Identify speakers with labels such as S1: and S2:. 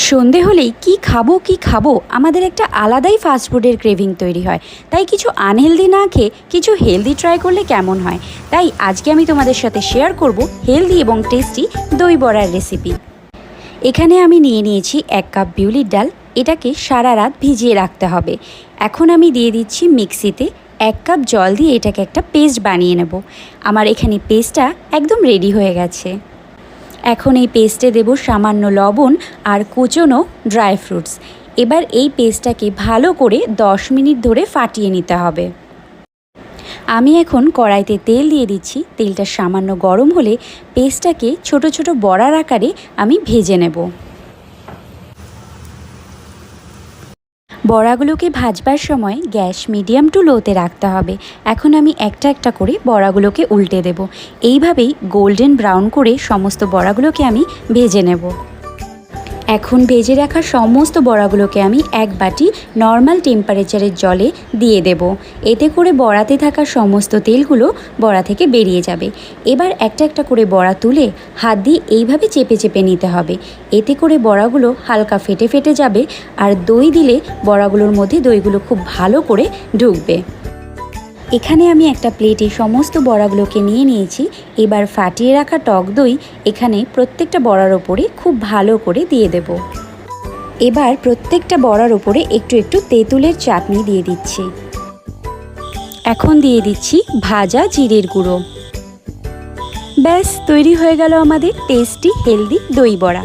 S1: সন্ধে হলেই কি খাবো আমাদের একটা আলাদাই ফাস্টফুডের ক্রেভিং তৈরি হয়। তাই কিছু আনহেলদি না খেয়ে কিছু হেলদি ট্রাই করলে কেমন হয়। তাই আজকে আমি তোমাদের সাথে শেয়ার করব হেলদি এবং টেস্টি দই বড়ার রেসিপি। এখানে আমি নিয়ে নিয়েছি 1 কাপ বিউলির ডাল। এটাকে সারা রাত ভিজিয়ে রাখতে হবে। এখন আমি দিয়ে দিচ্ছি মিক্সিতে 1 কাপ জল দিয়ে এটাকে একটা পেস্ট বানিয়ে নেব। আমার এখানে পেস্টটা একদম রেডি হয়ে গেছে। এখন এই পেস্টে দেব সামান্য লবণ আর কুচনো ড্রাই ফ্রুটস। এবার এই পেস্টটাকে ভালো করে 10 মিনিট ধরে ফাটিয়ে নিতে হবে। আমি এখন কড়াইতে তেল দিয়ে দিচ্ছি। তেলটা সামান্য গরম হলে পেস্টটাকে ছোট ছোট বড়ার আকারে আমি ভেজে নেব। বড়াগুলোকে ভাজবার সময় গ্যাস মিডিয়াম টু লোতে রাখতে হবে। এখন আমি একটা একটা করে বড়াগুলোকে উল্টে দেব। এইভাবেই গোল্ডেন ব্রাউন করে সমস্ত বড়াগুলোকে আমি ভেজে নেব। এখন ভেজে রাখা সমস্ত বড়াগুলোকে আমি 1 বাটি নর্মাল টেম্পারেচারের জলে দিয়ে দেব। এতে করে বড়াতে থাকা সমস্ত তেলগুলো বড়া থেকে বেরিয়ে যাবে। এবার একটা একটা করে বড়া তুলে হাত দিয়ে এইভাবে চেপে চেপে নিতে হবে। এতে করে বড়াগুলো হালকা ফেটে ফেটে যাবে আর দই দিলে বড়াগুলোর মধ্যে দইগুলো খুব ভালো করে ঢুকবে। এখানে আমি একটা প্লেটে সমস্ত বড়াগুলোকে নিয়ে নিয়েছি। এবার ফাটিয়ে রাখা টক দই এখানে প্রত্যেকটা বড়ার ওপরে খুব ভালো করে দিয়ে দেব। এবার প্রত্যেকটা বড়ার ওপরে একটু একটু তেঁতুলের চাটনি দিয়ে দিচ্ছি। এখন দিয়ে দিচ্ছি ভাজা জিরের গুঁড়ো। ব্যাস তৈরি হয়ে গেল আমাদের টেস্টি হেলদি দই বড়া।